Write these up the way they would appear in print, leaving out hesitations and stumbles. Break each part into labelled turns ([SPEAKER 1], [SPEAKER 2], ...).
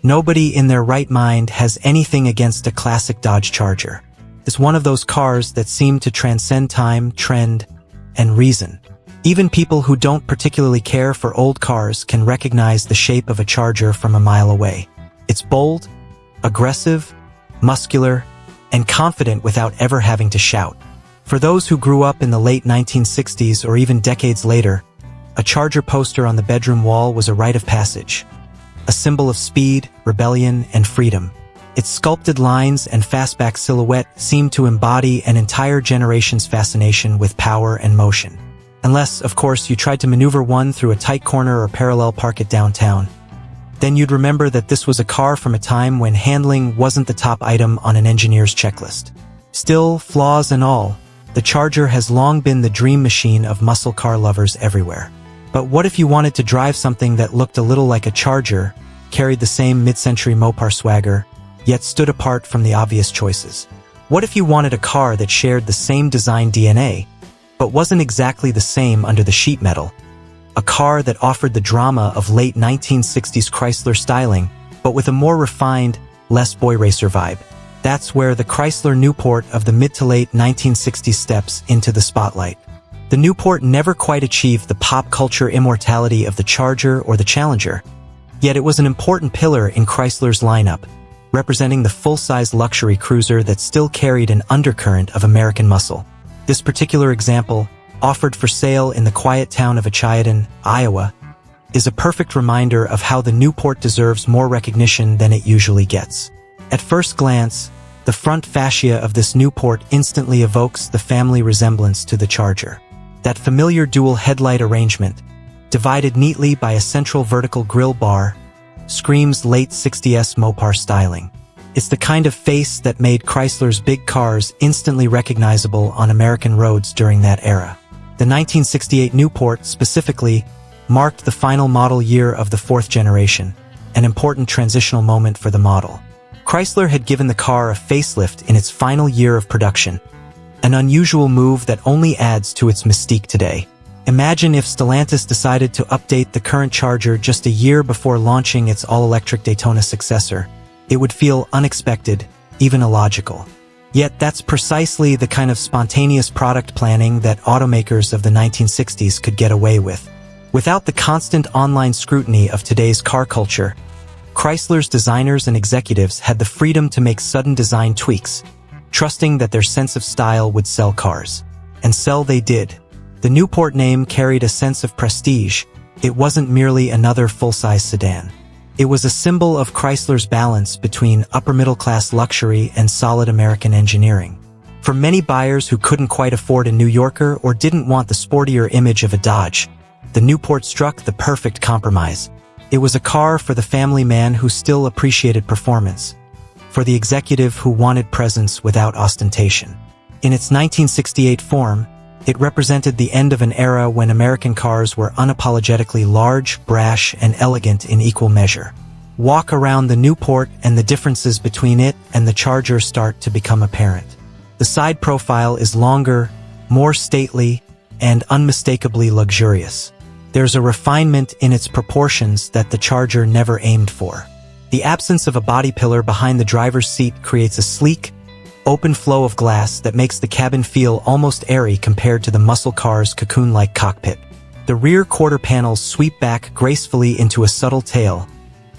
[SPEAKER 1] Nobody in their right mind has anything against a classic Dodge Charger. It's one of those cars that seem to transcend time, trend, and reason. Even people who don't particularly care for old cars can recognize the shape of a Charger from a mile away. It's bold, aggressive, muscular, and confident without ever having to shout. For those who grew up in the late 1960s or even decades later, a Charger poster on the bedroom wall was a rite of passage, a symbol of speed, rebellion, and freedom. Its sculpted lines and fastback silhouette seemed to embody an entire generation's fascination with power and motion. Unless, of course, you tried to maneuver one through a tight corner or parallel park it downtown. Then you'd remember that this was a car from a time when handling wasn't the top item on an engineer's checklist. Still, flaws and all, the Charger has long been the dream machine of muscle car lovers everywhere. But what if you wanted to drive something that looked a little like a Charger, carried the same mid-century Mopar swagger, yet stood apart from the obvious choices? What if you wanted a car that shared the same design DNA, but wasn't exactly the same under the sheet metal? A car that offered the drama of late 1960s Chrysler styling, but with a more refined, less boy racer vibe. That's where the Chrysler Newport of the mid to late 1960s steps into the spotlight. The Newport never quite achieved the pop culture immortality of the Charger or the Challenger, yet it was an important pillar in Chrysler's lineup, representing the full-size luxury cruiser that still carried an undercurrent of American muscle. This particular example, offered for sale in the quiet town of Achayadan, Iowa, is a perfect reminder of how the Newport deserves more recognition than it usually gets. At first glance, the front fascia of this Newport instantly evokes the family resemblance to the Charger. That familiar dual headlight arrangement, divided neatly by a central vertical grille bar, screams late 60s Mopar styling. It's the kind of face that made Chrysler's big cars instantly recognizable on American roads during that era. The 1968 Newport, specifically, marked the final model year of the fourth generation, an important transitional moment for the model. Chrysler had given the car a facelift in its final year of production, an unusual move that only adds to its mystique today. Imagine if Stellantis decided to update the current Charger just a year before launching its all-electric Daytona successor. It would feel unexpected, even illogical. Yet that's precisely the kind of spontaneous product planning that automakers of the 1960s could get away with. Without the constant online scrutiny of today's car culture, Chrysler's designers and executives had the freedom to make sudden design tweaks, trusting that their sense of style would sell cars. And sell they did. The Newport name carried a sense of prestige. It wasn't merely another full-size sedan. It was a symbol of Chrysler's balance between upper-middle-class luxury and solid American engineering. For many buyers who couldn't quite afford a New Yorker or didn't want the sportier image of a Dodge, the Newport struck the perfect compromise. It was a car for the family man who still appreciated performance, for the executive who wanted presence without ostentation. In its 1968 form, it represented the end of an era when American cars were unapologetically large, brash, and elegant in equal measure. Walk around the Newport and the differences between it and the Charger start to become apparent. The side profile is longer, more stately, and unmistakably luxurious. There's a refinement in its proportions that the Charger never aimed for. The absence of a body pillar behind the driver's seat creates a sleek, open flow of glass that makes the cabin feel almost airy compared to the muscle car's cocoon-like cockpit. The rear quarter panels sweep back gracefully into a subtle tail,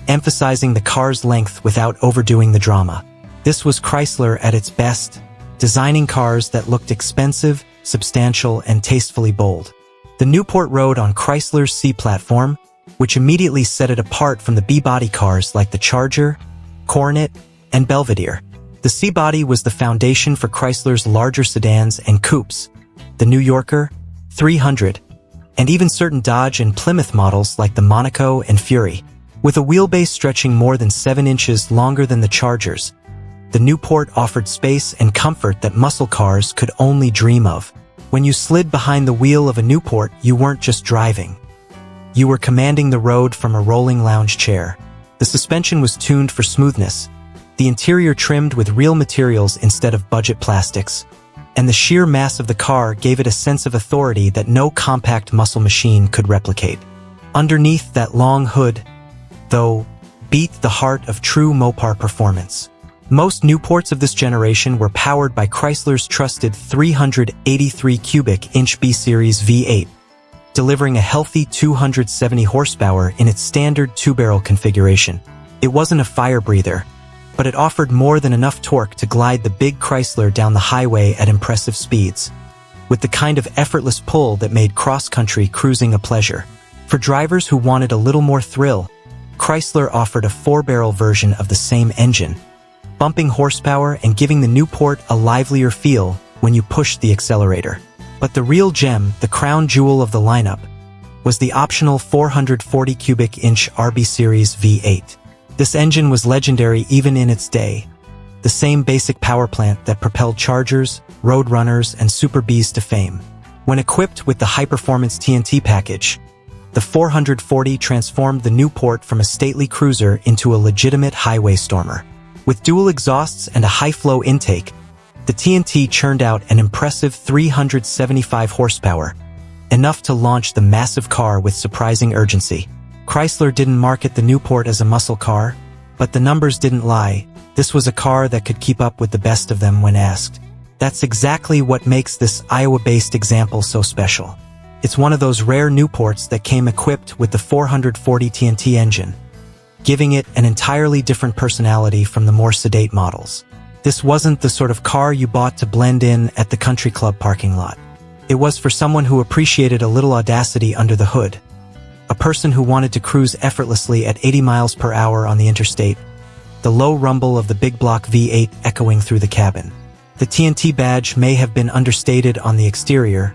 [SPEAKER 1] emphasizing the car's length without overdoing the drama. This was Chrysler at its best, designing cars that looked expensive, substantial, and tastefully bold. The Newport rode on Chrysler's C platform, which immediately set it apart from the B-body cars like the Charger, Coronet, and Belvedere. The C-body was the foundation for Chrysler's larger sedans and coupes, the New Yorker, 300, and even certain Dodge and Plymouth models like the Monaco and Fury. With a wheelbase stretching more than 7 inches longer than the Charger's, the Newport offered space and comfort that muscle cars could only dream of. When you slid behind the wheel of a Newport, you weren't just driving. You were commanding the road from a rolling lounge chair. The suspension was tuned for smoothness, the interior trimmed with real materials instead of budget plastics, and the sheer mass of the car gave it a sense of authority that no compact muscle machine could replicate. Underneath that long hood, though, beat the heart of true Mopar performance. Most Newports of this generation were powered by Chrysler's trusted 383 cubic inch B-Series V8, delivering a healthy 270 horsepower in its standard two-barrel configuration. It wasn't a fire breather, but it offered more than enough torque to glide the big Chrysler down the highway at impressive speeds, with the kind of effortless pull that made cross-country cruising a pleasure. For drivers who wanted a little more thrill, Chrysler offered a four-barrel version of the same engine, bumping horsepower and giving the Newport a livelier feel when you pushed the accelerator. But the real gem, the crown jewel of the lineup, was the optional 440 cubic inch RB Series V8. This engine was legendary even in its day, the same basic power plant that propelled Chargers, Roadrunners, and Super Bs to fame. When equipped with the high-performance TNT package, the 440 transformed the Newport from a stately cruiser into a legitimate highway stormer. With dual exhausts and a high-flow intake, the TNT churned out an impressive 375 horsepower, enough to launch the massive car with surprising urgency. Chrysler didn't market the Newport as a muscle car, but the numbers didn't lie. This was a car that could keep up with the best of them when asked. That's exactly what makes this Iowa-based example so special. It's one of those rare Newports that came equipped with the 440 TNT engine, giving it an entirely different personality from the more sedate models. This wasn't the sort of car you bought to blend in at the country club parking lot. It was for someone who appreciated a little audacity under the hood, a person who wanted to cruise effortlessly at 80 miles per hour on the interstate, the low rumble of the big block V8 echoing through the cabin. The TNT badge may have been understated on the exterior,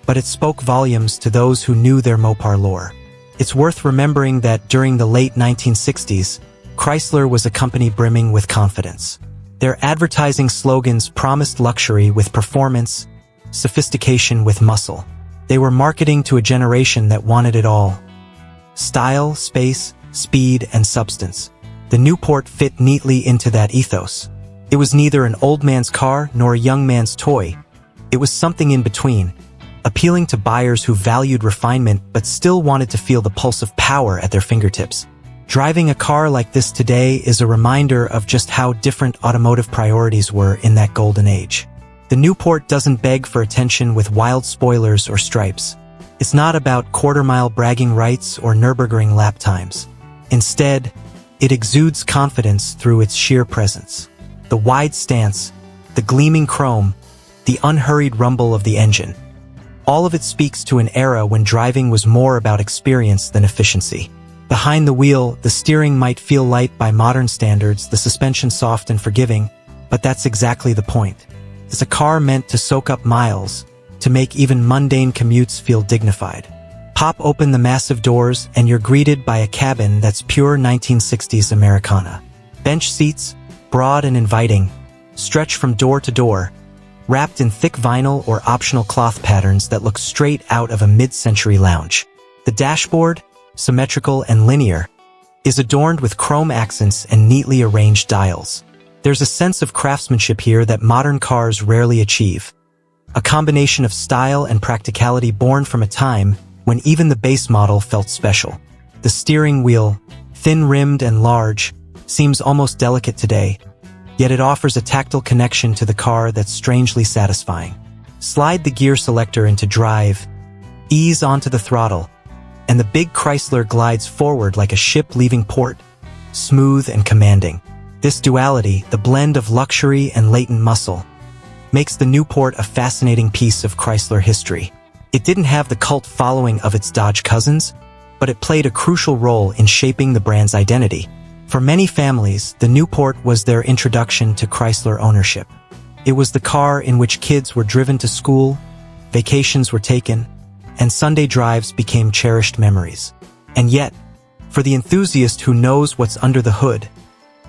[SPEAKER 1] but it spoke volumes to those who knew their Mopar lore. It's worth remembering that during the late 1960s, Chrysler was a company brimming with confidence. Their advertising slogans promised luxury with performance, sophistication with muscle. They were marketing to a generation that wanted it all: style, space, speed, and substance. The Newport fit neatly into that ethos. It was neither an old man's car nor a young man's toy. It was something in between, appealing to buyers who valued refinement but still wanted to feel the pulse of power at their fingertips. Driving a car like this today is a reminder of just how different automotive priorities were in that golden age. The Newport doesn't beg for attention with wild spoilers or stripes. It's not about quarter-mile bragging rights or Nürburgring lap times. Instead, it exudes confidence through its sheer presence. The wide stance, the gleaming chrome, the unhurried rumble of the engine. All of it speaks to an era when driving was more about experience than efficiency. Behind the wheel, the steering might feel light by modern standards, the suspension soft and forgiving, but that's exactly the point. It's a car meant to soak up miles, to make even mundane commutes feel dignified. Pop open the massive doors and you're greeted by a cabin that's pure 1960s Americana. Bench seats, broad and inviting, stretch from door to door, wrapped in thick vinyl or optional cloth patterns that look straight out of a mid-century lounge. The dashboard, symmetrical and linear, is adorned with chrome accents and neatly arranged dials. There's a sense of craftsmanship here that modern cars rarely achieve. A combination of style and practicality born from a time when even the base model felt special. The steering wheel, thin-rimmed and large, seems almost delicate today, yet it offers a tactile connection to the car that's strangely satisfying. Slide the gear selector into drive, ease onto the throttle, and the big Chrysler glides forward like a ship leaving port, smooth and commanding. This duality, the blend of luxury and latent muscle, makes the Newport a fascinating piece of Chrysler history. It didn't have the cult following of its Dodge cousins, but it played a crucial role in shaping the brand's identity. For many families, the Newport was their introduction to Chrysler ownership. It was the car in which kids were driven to school, vacations were taken, and Sunday drives became cherished memories. And yet, for the enthusiast who knows what's under the hood,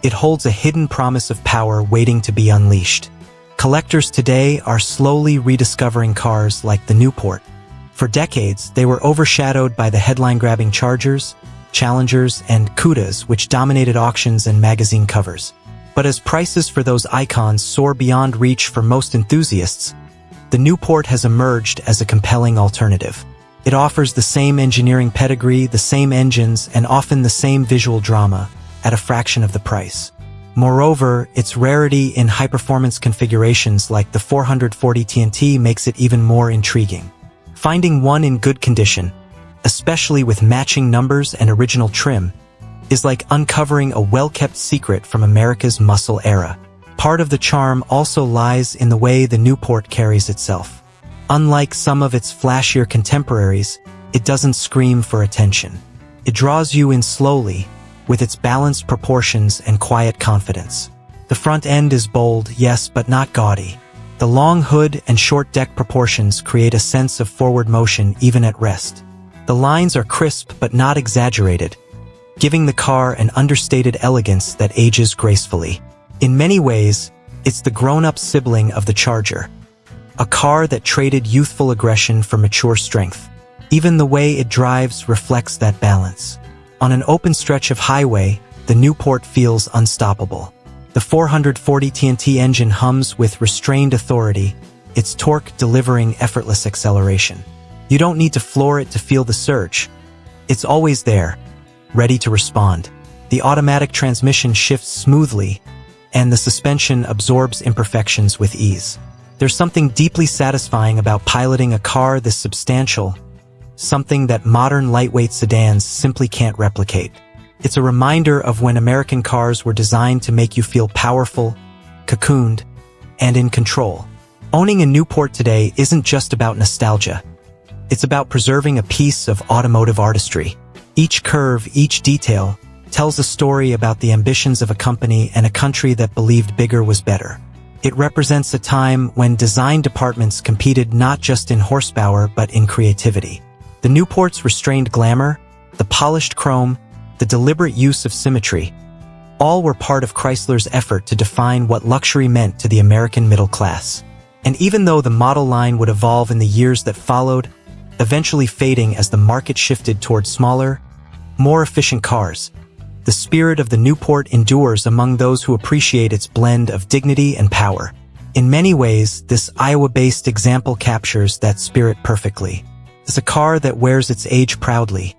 [SPEAKER 1] it holds a hidden promise of power waiting to be unleashed. Collectors today are slowly rediscovering cars like the Newport. For decades, they were overshadowed by the headline-grabbing Chargers, Challengers, and Cudas, which dominated auctions and magazine covers. But as prices for those icons soar beyond reach for most enthusiasts, the Newport has emerged as a compelling alternative. It offers the same engineering pedigree, the same engines, and often the same visual drama, at a fraction of the price. Moreover, its rarity in high-performance configurations like the 440 TNT makes it even more intriguing. Finding one in good condition, especially with matching numbers and original trim, is like uncovering a well-kept secret from America's muscle era. Part of the charm also lies in the way the Newport carries itself. Unlike some of its flashier contemporaries, it doesn't scream for attention. It draws you in slowly, with its balanced proportions and quiet confidence. The front end is bold, yes, but not gaudy. The long hood and short deck proportions create a sense of forward motion even at rest. The lines are crisp but not exaggerated, giving the car an understated elegance that ages gracefully. In many ways, it's the grown-up sibling of the Charger, a car that traded youthful aggression for mature strength. Even the way it drives reflects that balance. On an open stretch of highway, the Newport feels unstoppable. The 440 TNT engine hums with restrained authority, its torque delivering effortless acceleration. You don't need to floor it to feel the surge. It's always there, ready to respond. The automatic transmission shifts smoothly, and the suspension absorbs imperfections with ease. There's something deeply satisfying about piloting a car this substantial, something that modern lightweight sedans simply can't replicate. It's a reminder of when American cars were designed to make you feel powerful, cocooned, and in control. Owning a Newport today isn't just about nostalgia. It's about preserving a piece of automotive artistry. Each curve, each detail, tells a story about the ambitions of a company and a country that believed bigger was better. It represents a time when design departments competed not just in horsepower but in creativity. The Newport's restrained glamour, the polished chrome, the deliberate use of symmetry, all were part of Chrysler's effort to define what luxury meant to the American middle class. And even though the model line would evolve in the years that followed, eventually fading as the market shifted toward smaller, more efficient cars, the spirit of the Newport endures among those who appreciate its blend of dignity and power. In many ways, this Iowa-based example captures that spirit perfectly. It's a car that wears its age proudly,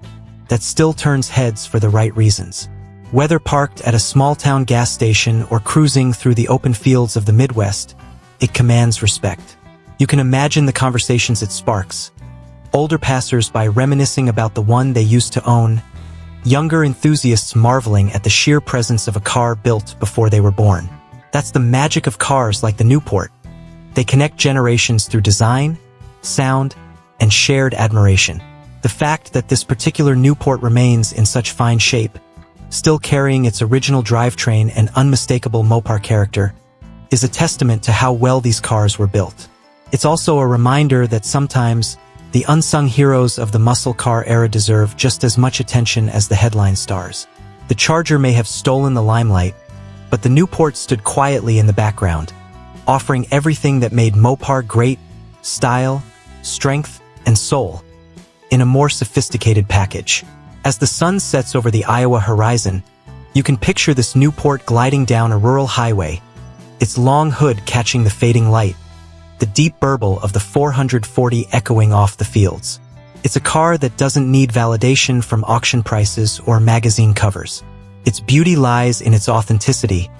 [SPEAKER 1] that still turns heads for the right reasons. Whether parked at a small-town gas station or cruising through the open fields of the Midwest, it commands respect. You can imagine the conversations it sparks. Older passers-by reminiscing about the one they used to own, younger enthusiasts marveling at the sheer presence of a car built before they were born. That's the magic of cars like the Newport. They connect generations through design, sound, and shared admiration. The fact that this particular Newport remains in such fine shape, still carrying its original drivetrain and unmistakable Mopar character, is a testament to how well these cars were built. It's also a reminder that sometimes the unsung heroes of the muscle car era deserve just as much attention as the headline stars. The Charger may have stolen the limelight, but the Newport stood quietly in the background, offering everything that made Mopar great: style, strength, and soul, in a more sophisticated package. As the sun sets over the Iowa horizon, you can picture this Newport gliding down a rural highway, its long hood catching the fading light, the deep burble of the 440 echoing off the fields. It's a car that doesn't need validation from auction prices or magazine covers. Its beauty lies in its authenticity,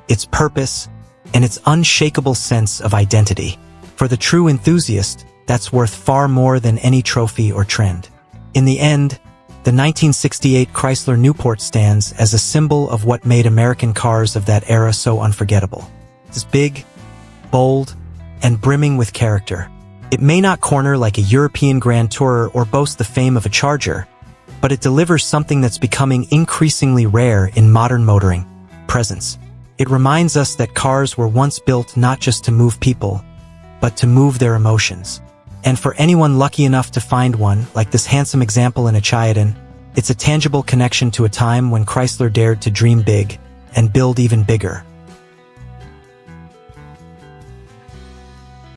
[SPEAKER 1] its purpose, and its unshakable sense of identity. For the true enthusiast, that's worth far more than any trophy or trend. In the end, the 1968 Chrysler Newport stands as a symbol of what made American cars of that era so unforgettable. It's big, bold, and brimming with character. It may not corner like a European Grand Tourer or boast the fame of a Charger, but it delivers something that's becoming increasingly rare in modern motoring: presence. It reminds us that cars were once built not just to move people, but to move their emotions. And for anyone lucky enough to find one, like this handsome example in a Chiaden, it's a tangible connection to a time when Chrysler dared to dream big and build even bigger.